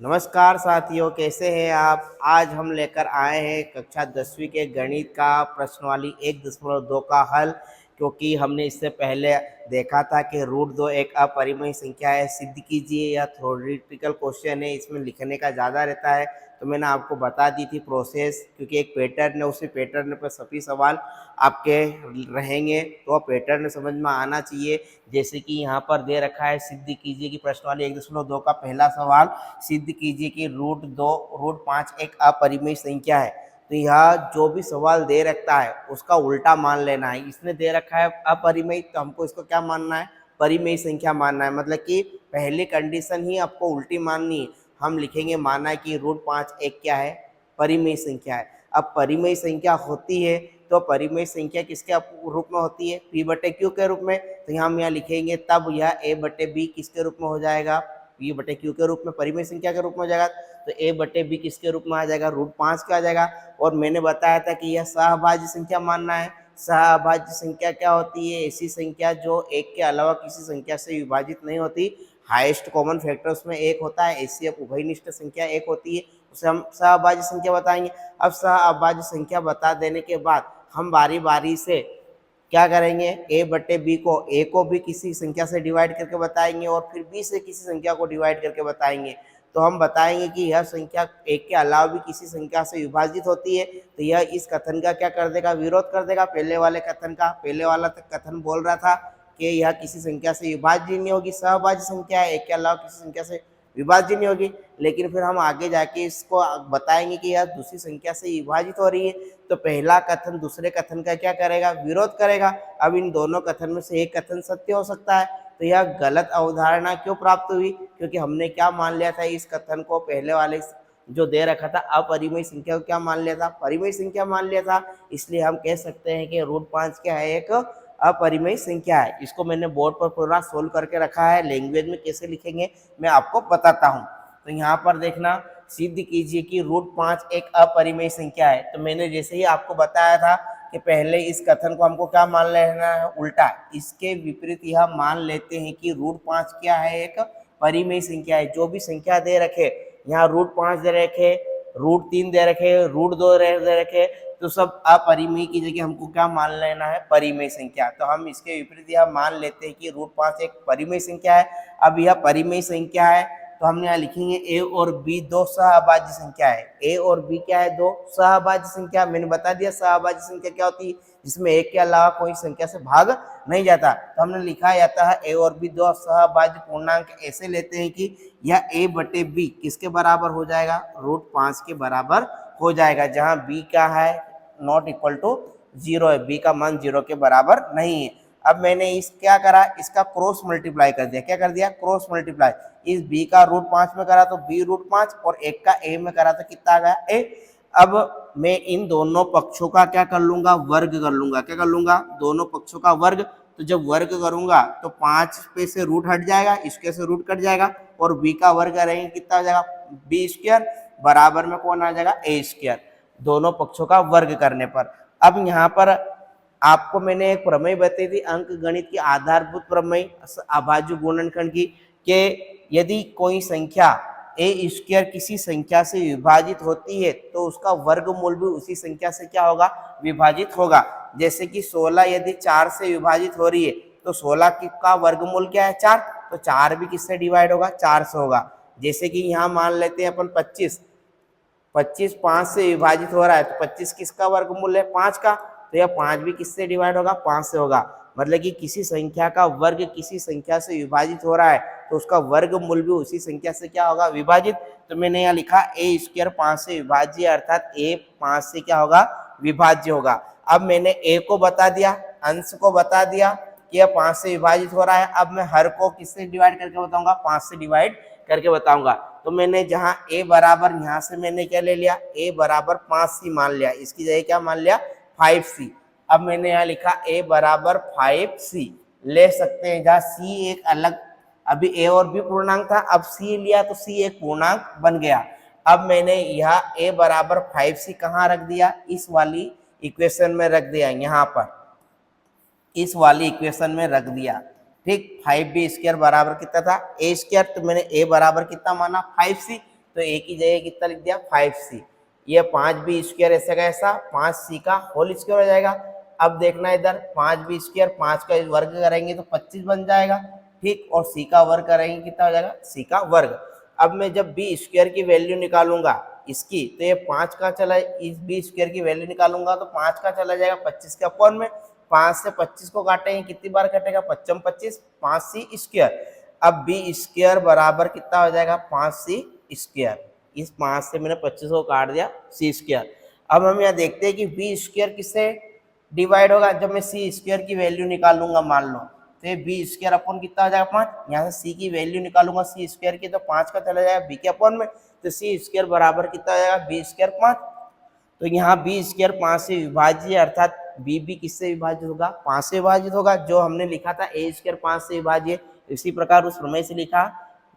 नमस्कार साथियों, कैसे हैं आप। आज हम लेकर आए हैं कक्षा 10वीं के गणित का प्रश्नवाली 1.2 का हल। क्योंकि हमने इससे पहले देखा था कि √2 एक अपरिमेय संख्या है, सिद्ध कीजिए। या थ्योरेटिकल क्वेश्चन है, इसमें लिखने का ज़्यादा रहता है, तो मैंने आपको बता दी थी प्रोसेस। क्योंकि एक पैटर्न है, उसी पैटर्न पर सभी सवाल आपके रहेंगे, तो पैटर्न समझ में आना चाहिए। जैसे कि यहाँ पर दे रखा है, सिद्ध कीजिए कि प्रश्नवाली 1.2 का पहला सवाल, सिद्ध कीजिए कि √5 एक अपरिमेय संख्या है। तो यह जो भी सवाल दे रखता है उसका उल्टा मान लेना है। इसने दे रखा है अपरिमेय, तो हमको इसको क्या मानना है, परिमेय संख्या मानना है। मतलब कि पहली कंडीशन ही आपको उल्टी माननी है। हम लिखेंगे माना कि √5 एक क्या है, परिमेय संख्या है। अब परिमेय संख्या होती है तो परिमेय संख्या किसके रूप में होती है, p/q के रूप में। तो हम यहाँ लिखेंगे तब यह a/b किसके रूप में हो जाएगा, p/q के रूप में, परिमेय संख्या के रूप में हो जाएगा। तो a/b किसके रूप में आ जाएगा, √5 का आ जाएगा। और मैंने बताया था कि यह सहभाज्य संख्या मानना है। सहभाज्य संख्या क्या होती है, ऐसी संख्या जो एक के अलावा किसी संख्या से विभाजित नहीं होती। हाईएस्ट कॉमन फैक्टर उसमें एक होता है, ऐसी अब उभयनिष्ठ संख्या एक होती है, उसे हम सहभाज्य संख्या बताएंगे। अब सहभाज्य संख्या बता देने के बाद हम बारी बारी से क्या करेंगे, a/b को a को भी किसी संख्या से डिवाइड करके बताएंगे और फिर b से किसी संख्या को डिवाइड करके बताएंगे। तो हम बताएंगे कि यह संख्या एक के अलावा भी किसी संख्या से विभाजित होती है। तो यह इस कथन का क्या कर देगा, विरोध कर देगा पहले वाले कथन का। पहले वाला तक कथन बोल रहा था कि यह किसी संख्या से विभाज्य नहीं होगी, सहभाज्य संख्या है, एक के अलावा किसी संख्या से विभाज्य नहीं होगी। लेकिन फिर हम आगे जाके इसको बताएंगे कि यह दूसरी संख्या से विभाजित हो रही है। तो पहला कथन दूसरे कथन का क्या करेगा, विरोध करेगा। अब इन दोनों कथन में से एक कथन सत्य हो सकता है। तो यह गलत अवधारणा क्यों प्राप्त हुई, क्योंकि हमने क्या मान लिया था, इस कथन को पहले वाले जो दे रखा था अपरिमेय संख्या को क्या मान लिया था, परिमेय संख्या मान लिया था। इसलिए हम कह सकते हैं कि √5 क्या है, एक अपरिमेय संख्या है। इसको मैंने बोर्ड पर पूरा सोल्व करके रखा है। लैंग्वेज में कैसे लिखेंगे मैं आपको बताता हूँ। तो यहाँ पर देखना, सिद्ध कीजिए कि √5 एक अपरिमेय संख्या है। तो मैंने जैसे ही आपको बताया था कि पहले इस कथन को हमको क्या मान लेना है, उल्टा। इसके विपरीत यह मान लेते हैं कि √5 क्या है, एक परिमेय संख्या है। जो भी संख्या दे रखे, यहाँ √5 दे रखे, √3 दे रखे, √2 दे रखे, तो सब अपरिमेय की जगह हमको क्या मान लेना है, परिमेय संख्या। तो हम इसके विपरीत यह मान लेते हैं कि √5 एक परिमेय संख्या है। अब यह परिमेय संख्या है तो हम यहाँ लिखेंगे a और b दो सहभाज्य संख्या है। a और b क्या है, दो सहभाज्य संख्या। मैंने बता दिया सहभाज्य संख्या क्या होती है, जिसमें एक के अलावा कोई संख्या से भाग नहीं जाता। तो हमने लिखा जाता है a और b दो सहभाज्य पूर्णांक ऐसे लेते हैं कि यह a/b किसके बराबर हो जाएगा, √5 के बराबर हो जाएगा। जहाँ b क्या है, नॉट इक्वल टू 0 है, b का मान 0 के बराबर नहीं है। अब मैंने इस क्या करा, इसका क्रॉस मल्टीप्लाई कर दिया। क्या कर दिया, क्रॉस मल्टीप्लाई। इस b का √5 में करा तो b √5 और एक का a में करा तो कितना आ गया, a। अब मैं इन दोनों पक्षों का क्या कर लूंगा, वर्ग कर लूंगा। क्या कर लूंगा, दोनों पक्षों का वर्ग। तो जब वर्ग करूंगा तो 5 पे से रूट हट जाएगा, इसके से रूट कट जाएगा और b का वर्ग करेंगे कितना आ जाएगा, b² बराबर में कौन आ जाएगा, a², दोनों पक्षों का वर्ग करने पर। अब यहाँ पर आपको मैंने एक प्रमेय बताई थी, अंक गणित की आधारभूत प्रमेय अभाज्य गुणनखंड की, कि यदि कोई संख्या a² किसी संख्या से विभाजित होती है तो उसका वर्गमूल भी उसी संख्या से क्या होगा, विभाजित होगा। जैसे कि 16 यदि 4 से विभाजित हो रही है तो 16 का वर्गमूल क्या है, 4। तो 4 भी किससे डिवाइड होगा, 4 से होगा। जैसे कि यहाँ मान लेते हैं अपन 25 5 से विभाजित हो रहा है तो 25 किसका वर्गमूल है, 5 का। तो यह 5 भी किससे डिवाइड होगा, 5 से होगा। मतलब कि किसी संख्या का वर्ग किसी संख्या से विभाजित हो रहा है तो उसका वर्गमूल भी उसी संख्या से क्या होगा, विभाजित। तो मैंने यहाँ लिखा a² 5 से विभाज्य, अर्थात a 5 से क्या होगा, विभाज्य होगा। अब मैंने a को बता दिया, अंश को बता दिया कि यह 5 से विभाजित हो रहा है। अब मैं हर को किससे डिवाइड करके बताऊंगा, 5 से डिवाइड करके बताऊंगा। तो मैंने जहां a बराबर, यहां से मैंने क्या ले लिया, a बराबर 5c मान लिया, इसकी जगह क्या मान लिया, 5c। अब मैंने यहाँ लिखा a बराबर 5c ले सकते हैं, जहाँ c एक अलग, अभी a और b पूर्णांक था, अब c लिया तो c एक पूर्णांक बन गया। अब मैंने यहाँ a बराबर 5c कहाँ रख दिया, इस वाली इक्वेशन में रख दिया, यहाँ पर इस वाली इक्वेशन में रख दिया। ठीक, 5b² बराबर कितना था, a²। तो मैंने a बराबर कितना माना, 5c। तो ए की जगह कितना लिख दिया 5c। ये 5b² ऐसा का ऐसा 5c का होल स्क्वायर हो जाएगा। अब देखना इधर 5b², 5 का वर्ग करेंगे तो 25 बन जाएगा, ठीक, और c का वर्ग करेंगे कितना हो जाएगा c का वर्ग। अब मैं जब b² की वैल्यू निकालूंगा इसकी, तो ये 5 का चला, इस b² की वैल्यू निकालूंगा तो 5 का चला जाएगा 25 के अपॉन में, 5 से 25 को काटेंगे कितनी बार कटेगा 5 25, 5c²। अब b² बराबर कितना हो जाएगा 5c²। इस 5 से मैंने 25 को काट दिया c²। अब हम यहाँ देखते हैं कि b² किससे डिवाइड होगा, जब मैं c² की वैल्यू निकालूंगा मान लो, तो ये b² अपॉन कितना हो जाएगा 5, यहाँ से c की वैल्यू निकालूंगा c² की तो 5 का चला जाएगा b के अपॉन में, तो c² बराबर कितना हो जाएगा b² 5। तो यहाँ b² 5 से विभाज्य, अर्थात b किससे विभाजित होगा 5 से विभाजित होगा। जो हमने लिखा था a² 5 से विभाज्य, इसी प्रकार उस प्रमेय से लिखा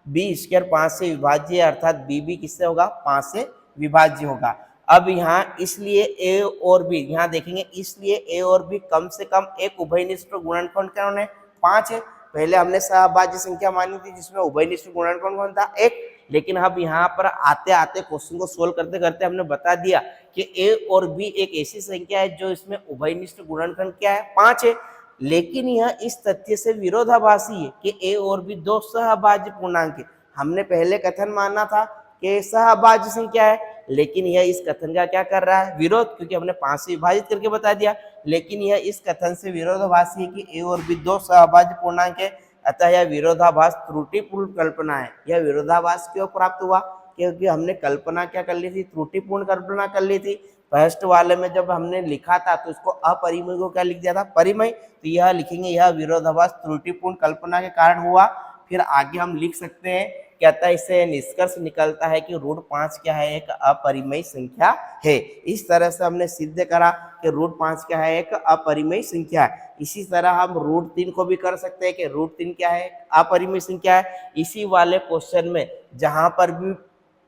b² 5 से विभाज्य, अर्थात b किससे होगा 5 से विभाज्य होगा। अब यहाँ इसलिए a और b, यहाँ देखेंगे इसलिए a और b कम से कम एक उभयनिष्ठ गुणनफल कौन है 5 है। पहले हमने सहअभाज्य संख्या मानी थी जिसमें उभयनिष्ठ गुणनफल कौन था 1, लेकिन अब यहाँ पर आते आते क्वेश्चन को सोल्व करते करते हमने बता दिया कि a और b एक ऐसी संख्या है जो इसमें उभयनिष्ठ गुणनखंड क्या है 5 है, लेकिन यह इस तथ्य से विरोधाभासी है कि a और b दो सहअभाज्य पूर्णांक है। हमने पहले कथन माना था कि सहअभाज्य संख्या है, लेकिन यह इस कथन का क्या कर रहा है विरोध, क्योंकि हमने 5 से विभाजित करके बता दिया। लेकिन यह इस कथन से विरोधाभासी है कि a और b दो सहअभाज्य पूर्णांक है, अतः यह विरोधाभास त्रुटिपूर्ण कल्पना है। यह विरोधाभास क्यों प्राप्त हुआ, क्योंकि हमने कल्पना क्या कर ली थी त्रुटिपूर्ण कल्पना कर ली थी। फर्स्ट वाले में जब हमने लिखा था तो इसको अपरिमेय को क्या लिख दिया था परिमेय, तो यह लिखेंगे यह विरोधाभास त्रुटिपूर्ण कल्पना के कारण हुआ। फिर आगे हम लिख सकते हैं कहता है इससे निष्कर्ष निकलता है कि √5 क्या है एक अपरिमेय संख्या है। इस तरह से हमने सिद्ध करा कि √5 क्या है एक अपरिमेय संख्या है। इसी तरह हम √3 को भी कर सकते हैं कि √3 क्या है अपरिमेय संख्या है। इसी वाले क्वेश्चन में जहां पर भी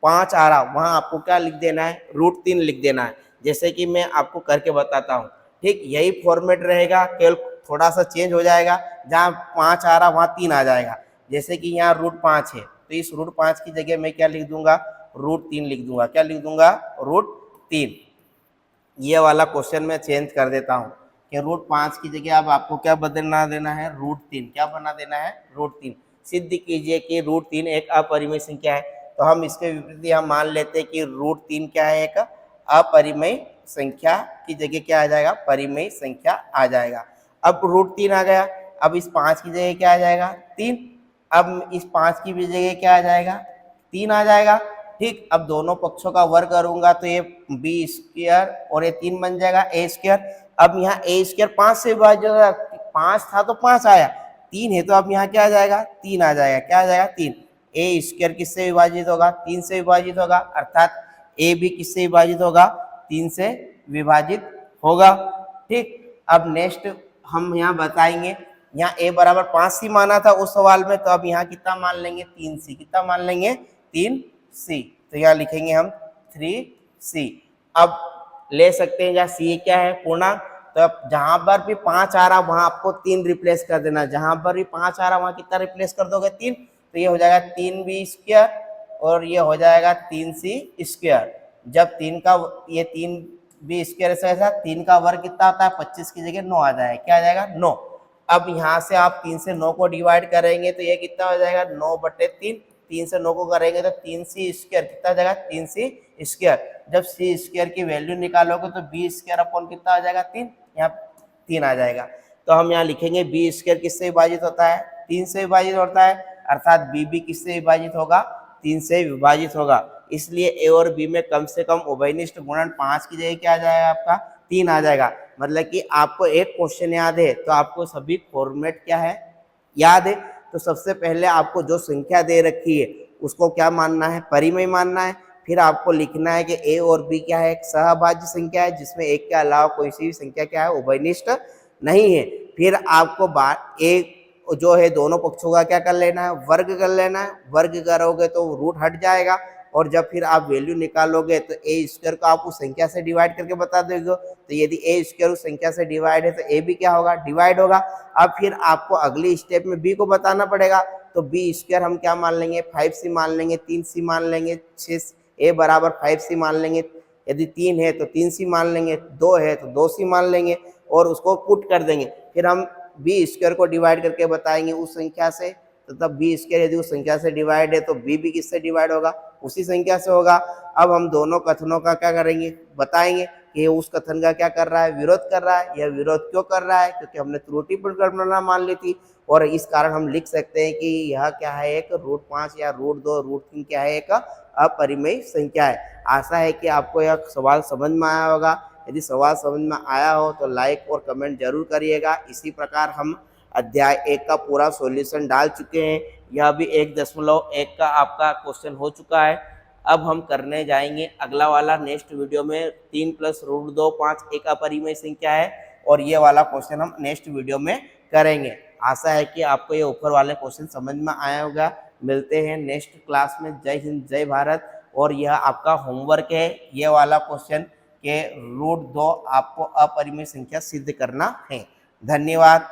5 आ रहा वहां आपको क्या लिख देना है √3 लिख देना है, जैसे कि मैं आपको करके बताता हूँ, ठीक, यही फॉर्मेट रहेगा, केवल थोड़ा सा चेंज हो जाएगा, जहाँ 5 आ रहा वहां 3 आ जाएगा। जैसे कि यहाँ √5 है तो इस √5 की जगह मैं क्या लिख दूंगा √3 लिख दूंगा। क्या लिख दूंगा √3। ये वाला क्वेश्चन मैं चेंज कर देता हूँ कि √5 की जगह अब आपको क्या बदलना देना है √3, क्या बना देना है √3। सिद्ध कीजिए कि √3 एक अपरिमेय संख्या है, तो हम इसके विपरीत हम मान लेते हैं कि √3 क्या है एक अपरिमेय संख्या की जगह क्या आ जाएगा परिमेय संख्या आ जाएगा। अब √3 आ गया, अब इस 5 की जगह क्या आ जाएगा 3, अब इस 5 की भी जगह क्या आ जाएगा 3 आ जाएगा, ठीक। अब दोनों पक्षों का वर्ग करूंगा तो ये b² और ये 3 बन जाएगा a²। अब यहाँ a² 5 से विभाजित होगा, 5 था तो 5 आया, 3 है तो अब यहाँ क्या आ जाएगा 3 आ जाएगा, क्या आ जाएगा 3। a² किससे विभाजित होगा 3 से विभाजित होगा, अर्थात a भी किससे विभाजित होगा 3 से विभाजित होगा, ठीक। अब नेक्स्ट हम यहाँ बताएंगे, यहाँ a बराबर 5c माना था उस सवाल में, तो अब यहाँ कितना मान लेंगे 3c, कितना मान लेंगे 3c, तो यहाँ लिखेंगे हम 3c। अब ले सकते हैं जहाँ c क्या है पूर्णांक, तो अब जहां पर भी 5 आ रहा वहां आपको 3 रिप्लेस कर देना, जहां पर भी 5 आ रहा वहां कितना रिप्लेस कर दोगे 3, तो ये हो जाएगा 3b² और ये हो जाएगा 3c²। जब 3 का ये 3b² ऐसा 3 का वर्ग कितना आता है 25 की जगह 9 आ जाएगा, क्या आ जाएगा 9। अब यहाँ से आप 3 से 9 को डिवाइड करेंगे तो ये कितना हो जाएगा 9/3, 3 से 9 को करेंगे तो 3c² कितना आ जाएगा 3c²। जब c² की वैल्यू निकालोगे तो b² अपॉन कितना आ जाएगा 3, यहाँ 3 आ जाएगा। तो हम यहाँ लिखेंगे b² किससे विभाजित होता है 3 से विभाजित होता है, अर्थात b किससे विभाजित होगा 3 से विभाजित होगा। इसलिए a और b में कम से कम उभयनिष्ठ गुणन 5 की जगह क्या आ जाएगा आपका 3 आ जाएगा। मतलब कि आपको एक क्वेश्चन याद है तो आपको सभी फॉर्मेट क्या है याद है। तो सबसे पहले आपको जो संख्या दे रखी है उसको क्या मानना है परिमेय मानना है, फिर आपको लिखना है कि a और b क्या है एक सहअभाज्य संख्या है जिसमें एक के अलावा कोई सी भी संख्या क्या है उभयनिष्ठ नहीं है। फिर आपको एक जो है दोनों पक्षों का क्या कर लेना है वर्ग कर लेना है, वर्ग करोगे तो रूट हट जाएगा, और जब फिर आप वैल्यू निकालोगे तो ए स्क्वायर को आप उस संख्या से डिवाइड करके बता दोगे। तो यदि ए स्क्वायर उस संख्या से डिवाइड है तो ए भी क्या होगा, डिवाइड होगा। अब फिर आपको अगली स्टेप में बी को बताना पड़ेगा। तो बी स्क्वायर हम क्या मान लेंगे, 5c मान लेंगे, 3c मान लेंगे, 6 ए बराबर 5c मान लेंगे, यदि 3 है तो 3c मान लेंगे, 2 है तो 2c मान लेंगे और उसको पुट कर देंगे। फिर हम बी स्क्वायर को डिवाइड करके बताएंगे उस संख्या से, तो तब बी स्क्वायर यदि उस संख्या से डिवाइड है तो बी भी किससे डिवाइड होगा, उसी संख्या से होगा। अब हम दोनों कथनों का क्या करेंगे, बताएंगे कि ये उस कथन का क्या कर रहा है, विरोध कर रहा है। यह विरोध क्यों कर रहा है, क्योंकि हमने त्रुटिपूर्ण कल्पना मान ली थी और इस कारण हम लिख सकते हैं कि यह क्या है, एक √5 या √2 √3 क्या है, एक अपरिमेय संख्या है। आशा है कि आपको यह सवाल समझ में आया होगा। यदि सवाल समझ में आया हो तो लाइक और कमेंट जरूर करिएगा। इसी प्रकार हम अध्याय 1 का पूरा सॉल्यूशन डाल चुके हैं। यह भी 1.1 का आपका क्वेश्चन हो चुका है। अब हम करने जाएंगे अगला वाला नेक्स्ट वीडियो में। 3 + √2 5 एक अपरिमेय संख्या है और ये वाला क्वेश्चन हम नेक्स्ट वीडियो में करेंगे। आशा है कि आपको ये ऊपर वाले क्वेश्चन समझ में आया होगा। मिलते हैं नेक्स्ट क्लास में। जय हिंद, जय भारत। और यह आपका होमवर्क है, ये वाला क्वेश्चन के √2 आपको अपरिमेय संख्या सिद्ध करना है। धन्यवाद।